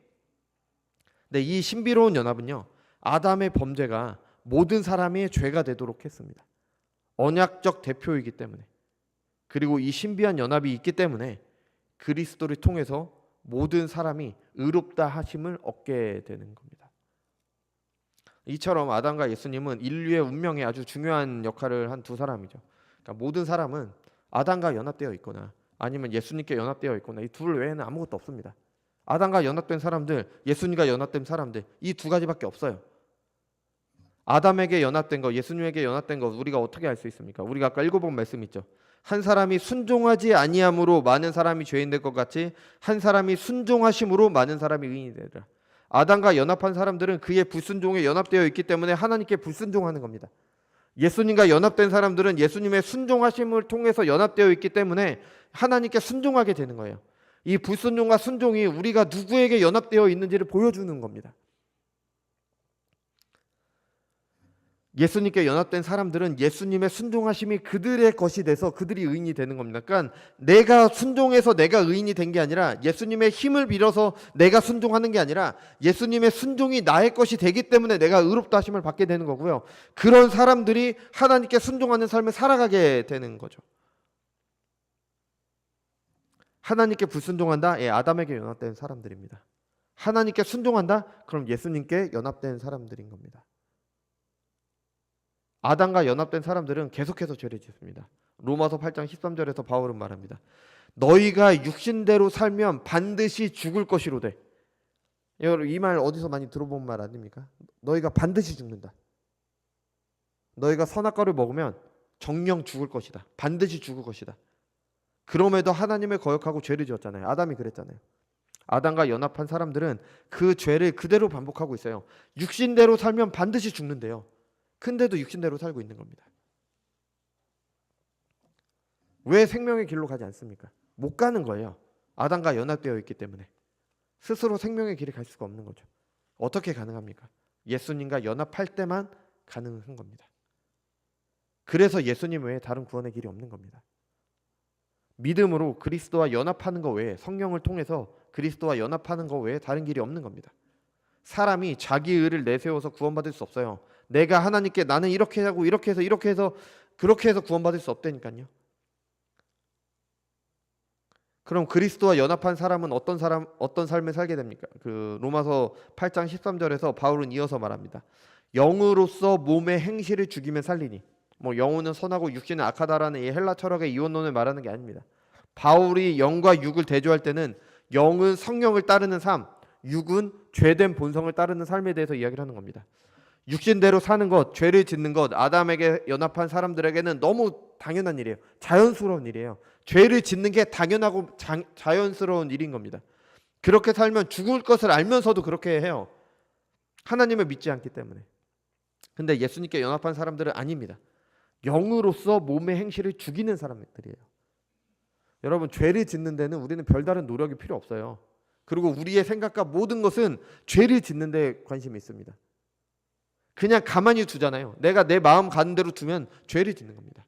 근데 이 신비로운 연합은요, 아담의 범죄가 모든 사람의 죄가 되도록 했습니다. 언약적 대표이기 때문에, 그리고 이 신비한 연합이 있기 때문에 그리스도를 통해서 모든 사람이 의롭다 하심을 얻게 되는 겁니다. 이처럼 아담과 예수님은 인류의 운명에 아주 중요한 역할을 한 두 사람이죠. 그러니까 모든 사람은 아담과 연합되어 있거나 아니면 예수님께 연합되어 있거나 이 둘 외에는 아무것도 없습니다. 아담과 연합된 사람들, 예수님과 연합된 사람들, 이 두 가지밖에 없어요. 아담에게 연합된 거, 예수님에게 연합된 거 우리가 어떻게 알 수 있습니까? 우리가 아까 읽어본 말씀 있죠. 한 사람이 순종하지 아니함으로 많은 사람이 죄인 될 것 같이 한 사람이 순종하심으로 많은 사람이 의인이 되리라. 아담과 연합한 사람들은 그의 불순종에 연합되어 있기 때문에 하나님께 불순종하는 겁니다. 예수님과 연합된 사람들은 예수님의 순종하심을 통해서 연합되어 있기 때문에 하나님께 순종하게 되는 거예요. 이 불순종과 순종이 우리가 누구에게 연합되어 있는지를 보여주는 겁니다. 예수님께 연합된 사람들은 예수님의 순종하심이 그들의 것이 돼서 그들이 의인이 되는 겁니다. 그러니까 내가 순종해서 내가 의인이 된 게 아니라 예수님의 힘을 빌어서 내가 순종하는 게 아니라 예수님의 순종이 나의 것이 되기 때문에 내가 의롭다 하심을 받게 되는 거고요. 그런 사람들이 하나님께 순종하는 삶을 살아가게 되는 거죠. 하나님께 불순종한다? 예, 아담에게 연합된 사람들입니다. 하나님께 순종한다? 그럼 예수님께 연합된 사람들인 겁니다. 아담과 연합된 사람들은 계속해서 죄를 짓습니다. 로마서 8장 13절에서 바울은 말합니다. 너희가 육신대로 살면 반드시 죽을 것이로되. 여러분 이 말 어디서 많이 들어본 말 아닙니까? 너희가 반드시 죽는다. 너희가 선악과를 먹으면 정령 죽을 것이다. 반드시 죽을 것이다. 그럼에도 하나님을 거역하고 죄를 지었잖아요. 아담이 그랬잖아요. 아담과 연합한 사람들은 그 죄를 그대로 반복하고 있어요. 육신대로 살면 반드시 죽는데요. 근데도 육신대로 살고 있는 겁니다. 왜 생명의 길로 가지 않습니까? 못 가는 거예요. 아담과 연합되어 있기 때문에. 스스로 생명의 길을 갈 수가 없는 거죠. 어떻게 가능합니까? 예수님과 연합할 때만 가능한 겁니다. 그래서 예수님 외에 다른 구원의 길이 없는 겁니다. 믿음으로 그리스도와 연합하는 것 외에, 성령을 통해서 그리스도와 연합하는 것 외에 다른 길이 없는 겁니다. 사람이 자기 의를 내세워서 구원받을 수 없어요. 내가 하나님께 나는 이렇게 하고 이렇게 해서 그렇게 해서 구원받을 수 없다니까요. 그럼 그리스도와 연합한 사람은 어떤 삶을 살게 됩니까? 로마서 8장 13절에서 바울은 이어서 말합니다. 영으로서 몸의 행실을 죽이면 살리니. 영혼은 선하고 육신은 악하다라는 이 헬라 철학의 이원론을 말하는 게 아닙니다. 바울이 영과 육을 대조할 때는 영은 성령을 따르는 삶, 육은 죄된 본성을 따르는 삶에 대해서 이야기를 하는 겁니다. 육신대로 사는 것, 죄를 짓는 것, 아담에게 연합한 사람들에게는 너무 당연한 일이에요. 자연스러운 일이에요. 죄를 짓는 게 당연하고 자연스러운 일인 겁니다. 그렇게 살면 죽을 것을 알면서도 그렇게 해요. 하나님을 믿지 않기 때문에. 근데 예수님께 연합한 사람들은 아닙니다. 영으로서 몸의 행실을 죽이는 사람들이에요. 여러분, 죄를 짓는 데는 우리는 별다른 노력이 필요 없어요. 그리고 우리의 생각과 모든 것은 죄를 짓는 데 관심이 있습니다. 그냥 가만히 두잖아요. 내가 내 마음 가는 대로 두면 죄를 짓는 겁니다.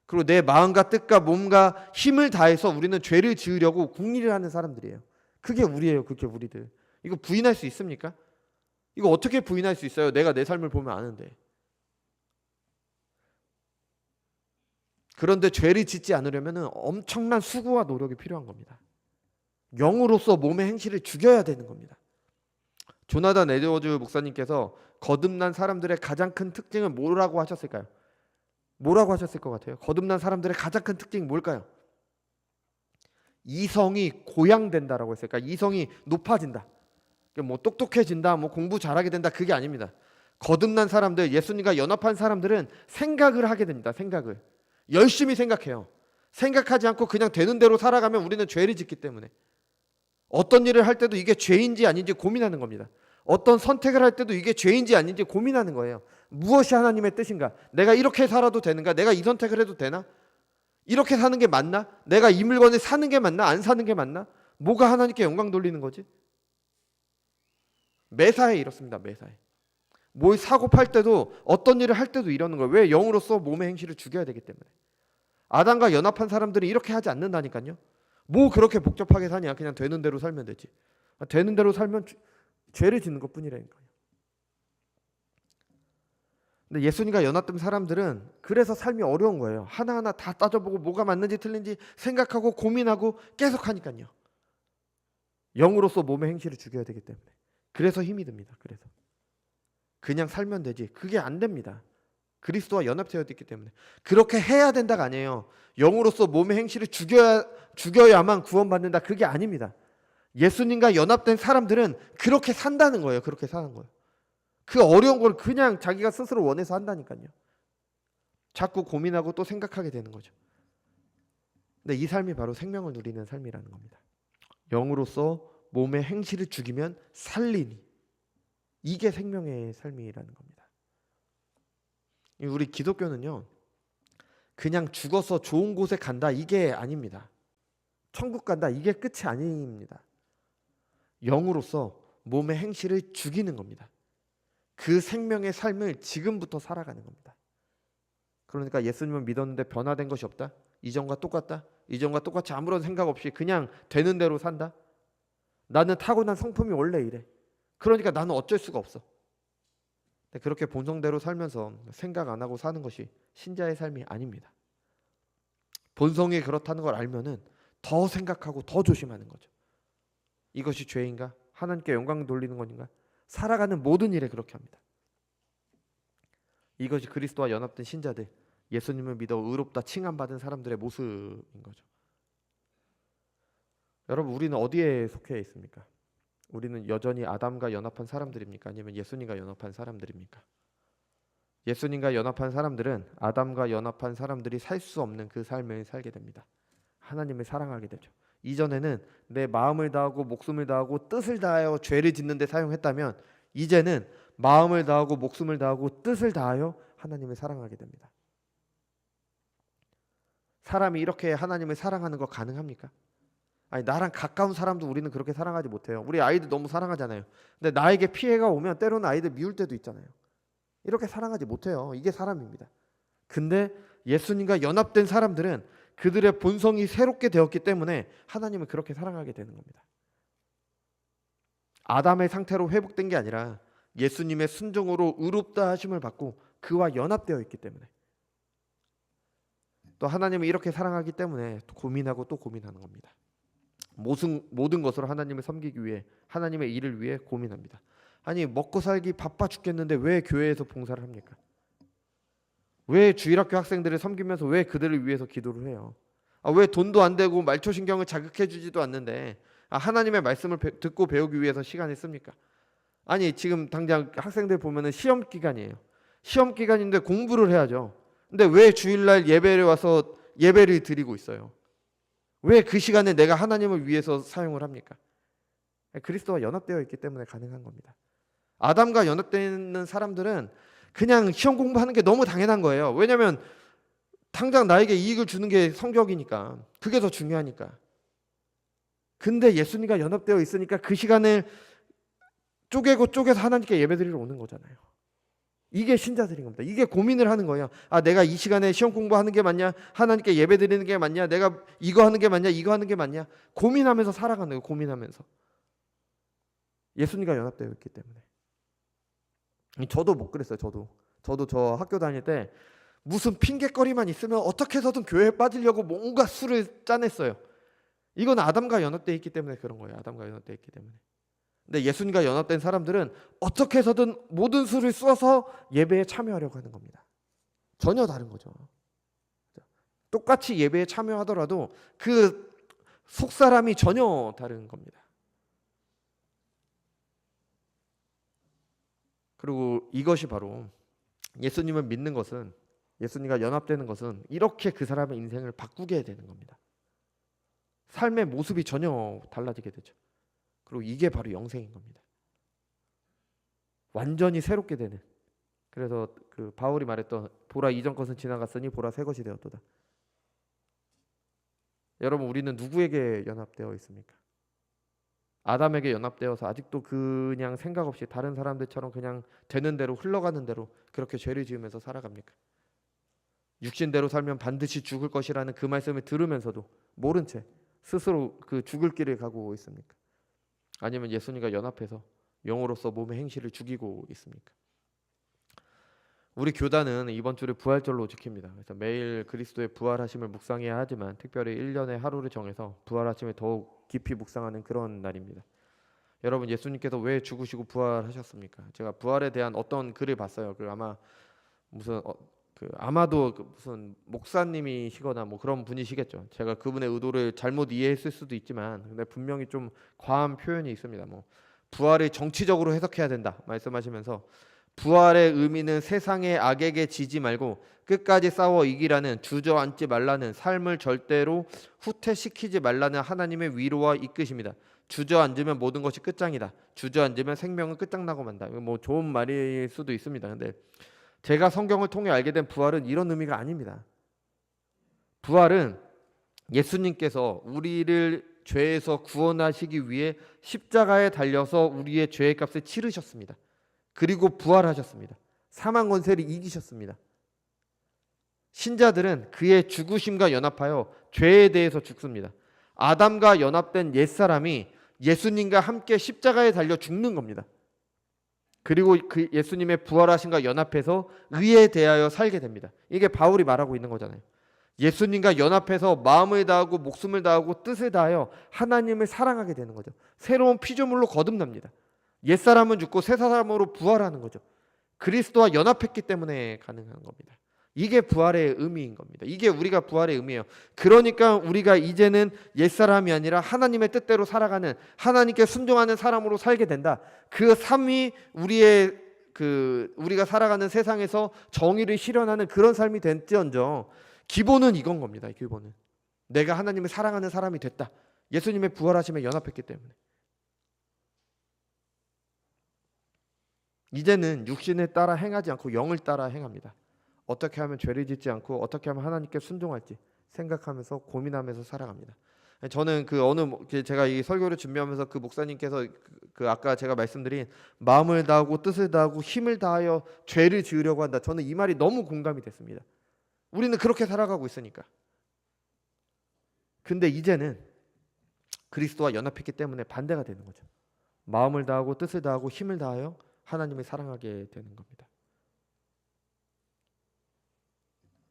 그리고 내 마음과 뜻과 몸과 힘을 다해서 우리는 죄를 지으려고 궁리를 하는 사람들이에요. 그게 우리예요. 그게 우리들. 이거 부인할 수 있습니까? 이거 어떻게 부인할 수 있어요? 내가 내 삶을 보면 아는데. 그런데 죄를 짓지 않으려면 엄청난 수고와 노력이 필요한 겁니다. 영으로서 몸의 행실을 죽여야 되는 겁니다. 조나단 에드워즈 목사님께서 거듭난 사람들의 가장 큰 특징은 뭐라고 하셨을까요? 뭐라고 하셨을 것 같아요? 거듭난 사람들의 가장 큰 특징이 뭘까요? 이성이 고양된다라고 했을까? 이성이 높아진다. 뭐 똑똑해진다, 뭐 공부 잘하게 된다, 그게 아닙니다. 거듭난 사람들, 예수님과 연합한 사람들은 생각을 하게 됩니다. 생각을 열심히 생각해요. 생각하지 않고 그냥 되는 대로 살아가면 우리는 죄를 짓기 때문에 어떤 일을 할 때도 이게 죄인지 아닌지 고민하는 겁니다. 어떤 선택을 할 때도 이게 죄인지 아닌지 고민하는 거예요. 무엇이 하나님의 뜻인가? 내가 이렇게 살아도 되는가? 내가 이 선택을 해도 되나? 이렇게 사는 게 맞나? 내가 이 물건을 사는 게 맞나? 안 사는 게 맞나? 뭐가 하나님께 영광 돌리는 거지? 매사에 이렇습니다. 매사에. 뭘 사고 팔 때도 어떤 일을 할 때도 이러는 거예요. 왜? 영으로서 몸의 행실을 죽여야 되기 때문에. 아담과 연합한 사람들은 이렇게 하지 않는다니까요. 뭐 그렇게 복잡하게 사냐? 그냥 되는 대로 살면 되지. 되는 대로 살면 죄를 짓는 것뿐이라니까요. 근데 예수님과 연합된 사람들은 그래서 삶이 어려운 거예요. 하나하나 다 따져보고 뭐가 맞는지 틀린지 생각하고 고민하고 계속 하니까요. 영으로서 몸의 행실을 죽여야 되기 때문에. 그래서 힘이 듭니다. 그래서 그냥 살면 되지. 그게 안 됩니다. 그리스도와 연합되어 있기 때문에. 그렇게 해야 된다가 아니에요. 영으로서 몸의 행실을 죽여야만 구원받는다. 그게 아닙니다. 예수님과 연합된 사람들은 그렇게 산다는 거예요. 그렇게 사는 거예요. 그 어려운 걸 그냥 자기가 스스로 원해서 한다니까요. 자꾸 고민하고 또 생각하게 되는 거죠. 근데 이 삶이 바로 생명을 누리는 삶이라는 겁니다. 영으로서 몸의 행실을 죽이면 살리니. 이게 생명의 삶이라는 겁니다. 우리 기독교는요, 그냥 죽어서 좋은 곳에 간다, 이게 아닙니다. 천국 간다, 이게 끝이 아닙니다. 영으로서 몸의 행실을 죽이는 겁니다. 그 생명의 삶을 지금부터 살아가는 겁니다. 그러니까 예수님을 믿었는데 변화된 것이 없다? 이전과 똑같다? 이전과 똑같이 아무런 생각 없이 그냥 되는 대로 산다? 나는 타고난 성품이 원래 이래. 그러니까 나는 어쩔 수가 없어. 그렇게 본성대로 살면서 생각 안 하고 사는 것이 신자의 삶이 아닙니다. 본성이 그렇다는 걸 알면은 더 생각하고 더 조심하는 거죠. 이것이 죄인가? 하나님께 영광 돌리는 것인가? 살아가는 모든 일에 그렇게 합니다. 이것이 그리스도와 연합된 신자들, 예수님을 믿어 의롭다 칭함받은 사람들의 모습인 거죠. 여러분, 우리는 어디에 속해 있습니까? 우리는 여전히 아담과 연합한 사람들입니까? 아니면 예수님과 연합한 사람들입니까? 예수님과 연합한 사람들은 아담과 연합한 사람들이 살 수 없는 그 삶을 살게 됩니다. 하나님을 사랑하게 되죠. 이전에는 내 마음을 다하고 목숨을 다하고 뜻을 다하여 죄를 짓는 데 사용했다면 이제는 마음을 다하고 목숨을 다하고 뜻을 다하여 하나님을 사랑하게 됩니다. 사람이 이렇게 하나님을 사랑하는 거 가능합니까? 아니, 나랑 가까운 사람도 우리는 그렇게 사랑하지 못해요. 우리 아이들 너무 사랑하잖아요. 근데 나에게 피해가 오면 때로는 아이들 미울 때도 있잖아요. 이렇게 사랑하지 못해요. 이게 사람입니다. 근데 예수님과 연합된 사람들은 그들의 본성이 새롭게 되었기 때문에 하나님을 그렇게 사랑하게 되는 겁니다. 아담의 상태로 회복된 게 아니라 예수님의 순종으로 의롭다 하심을 받고 그와 연합되어 있기 때문에, 또 하나님을 이렇게 사랑하기 때문에 고민하고 또 고민하는 겁니다. 모든 것으로 하나님을 섬기기 위해, 하나님의 일을 위해 고민합니다. 아니, 먹고 살기 바빠 죽겠는데 왜 교회에서 봉사를 합니까? 왜 주일학교 학생들을 섬기면서 왜 그들을 위해서 기도를 해요? 왜 돈도 안 되고 말초신경을 자극해 주지도 않는데 하나님의 말씀을 듣고 배우기 위해서 시간을 씁니까? 아니 지금 당장 학생들 보면은 시험 기간이에요. 시험 기간인데 공부를 해야죠. 근데 왜 주일날 예배를 와서 예배를 드리고 있어요? 왜 그 시간에 내가 하나님을 위해서 사용을 합니까? 그리스도와 연합되어 있기 때문에 가능한 겁니다. 아담과 연합되는 사람들은 그냥 시험 공부하는 게 너무 당연한 거예요. 왜냐하면 당장 나에게 이익을 주는 게 성적이니까, 그게 더 중요하니까. 근데 예수님과 연합되어 있으니까 그 시간을 쪼개고 쪼개서 하나님께 예배드리러 오는 거잖아요. 이게 신자들인 겁니다. 이게 고민을 하는 거예요. 내가 이 시간에 시험 공부하는 게 맞냐? 하나님께 예배드리는 게 맞냐? 내가 이거 하는 게 맞냐? 이거 하는 게 맞냐? 고민하면서 살아가는 거예요. 고민하면서. 예수님과 연합되어 있기 때문에. 저도 못 그랬어요. 저도 저 학교 다닐 때 무슨 핑계거리만 있으면 어떻게 해서든 교회에 빠지려고 뭔가 수를 짜냈어요. 이건 아담과 연합되어 있기 때문에 그런 거예요. 아담과 연합되어 있기 때문에. 근데 예수님과 연합된 사람들은 어떻게 해서든 모든 수를 써서 예배에 참여하려고 하는 겁니다. 전혀 다른 거죠. 똑같이 예배에 참여하더라도 그 속사람이 전혀 다른 겁니다. 그리고 이것이 바로 예수님을 믿는 것은, 예수님과 연합되는 것은 이렇게 그 사람의 인생을 바꾸게 되는 겁니다. 삶의 모습이 전혀 달라지게 되죠. 그리고 이게 바로 영생인 겁니다. 완전히 새롭게 되는. 그래서 그 바울이 말했던 보라 이전 것은 지나갔으니 보라 새 것이 되었도다. 여러분, 우리는 누구에게 연합되어 있습니까? 아담에게 연합되어서 아직도 그냥 생각 없이 다른 사람들처럼 그냥 되는 대로 흘러가는 대로 그렇게 죄를 지으면서 살아갑니까? 육신대로 살면 반드시 죽을 것이라는 그 말씀을 들으면서도 모른 채 스스로 그 죽을 길을 가고 있습니까? 아니면 예수님과 연합해서 영으로서 몸의 행실을 죽이고 있습니까? 우리 교단은 이번 주를 부활절로 지킵니다. 그래서 매일 그리스도의 부활하심을 묵상해야 하지만 특별히 1년에 하루를 정해서 부활하심을 더욱 깊이 묵상하는 그런 날입니다. 여러분, 예수님께서 왜 죽으시고 부활하셨습니까? 제가 부활에 대한 어떤 글을 봤어요. 아마 무슨 아마도 무슨 목사님이시거나 뭐 그런 분이시겠죠. 제가 그분의 의도를 잘못 이해했을 수도 있지만, 근데 분명히 좀 과한 표현이 있습니다. 뭐 부활을 정치적으로 해석해야 된다 말씀하시면서, 부활의 의미는 세상의 악에게 지지 말고 끝까지 싸워 이기라는, 주저앉지 말라는, 삶을 절대로 후퇴시키지 말라는 하나님의 위로와 이끄십니다. 주저앉으면 모든 것이 끝장이다. 주저앉으면 생명은 끝장나고 만다. 뭐 좋은 말일 수도 있습니다. 근데 제가 성경을 통해 알게 된 부활은 이런 의미가 아닙니다. 부활은 예수님께서 우리를 죄에서 구원하시기 위해 십자가에 달려서 우리의 죄의 값을 치르셨습니다. 그리고 부활하셨습니다. 사망 권세를 이기셨습니다. 신자들은 그의 죽으심과 연합하여 죄에 대해서 죽습니다. 아담과 연합된 옛사람이 예수님과 함께 십자가에 달려 죽는 겁니다. 그리고 그 예수님의 부활하심과 연합해서 의에 대하여 살게 됩니다. 이게 바울이 말하고 있는 거잖아요. 예수님과 연합해서 마음을 다하고 목숨을 다하고 뜻을 다하여 하나님을 사랑하게 되는 거죠. 새로운 피조물로 거듭납니다. 옛사람은 죽고 새 사람으로 부활하는 거죠. 그리스도와 연합했기 때문에 가능한 겁니다. 이게 부활의 의미인 겁니다. 이게 우리가 부활의 의미예요. 그러니까 우리가 이제는 옛사람이 아니라 하나님의 뜻대로 살아가는, 하나님께 순종하는 사람으로 살게 된다. 그 삶이 우리가 살아가는 세상에서 정의를 실현하는 그런 삶이 될지언정, 기본은 이건 겁니다. 기본은 내가 하나님을 사랑하는 사람이 됐다. 예수님의 부활하심에 연합했기 때문에. 이제는 육신을 따라 행하지 않고 영을 따라 행합니다. 어떻게 하면 죄를 짓지 않고 어떻게 하면 하나님께 순종할지 생각하면서 고민하면서 살아갑니다. 저는 제가 이 설교를 준비하면서 그 목사님께서 아까 제가 말씀드린 마음을 다하고 뜻을 다하고 힘을 다하여 죄를 지으려고 한다. 저는 이 말이 너무 공감이 됐습니다. 우리는 그렇게 살아가고 있으니까. 근데 이제는 그리스도와 연합했기 때문에 반대가 되는 거죠. 마음을 다하고 뜻을 다하고 힘을 다하여 하나님을 사랑하게 되는 겁니다.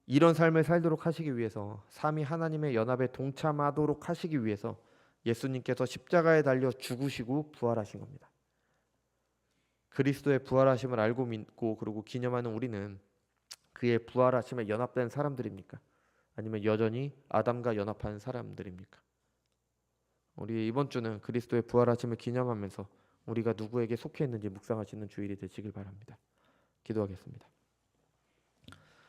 이런 삶을 살도록 하시기 위해서, 삼위 하나님의 연합에 동참하도록 하시기 위해서 예수님께서 십자가에 달려 죽으시고 부활하신 겁니다. 그리스도의 부활하심을 알고 믿고 그리고 기념하는 우리는 그의 부활하심에 연합된 사람들입니까? 아니면 여전히 아담과 연합한 사람들입니까? 우리 이번 주는 그리스도의 부활하심을 기념하면서 우리가 누구에게 속해 있는지 묵상하시는 주일이 되시길 바랍니다. 기도하겠습니다.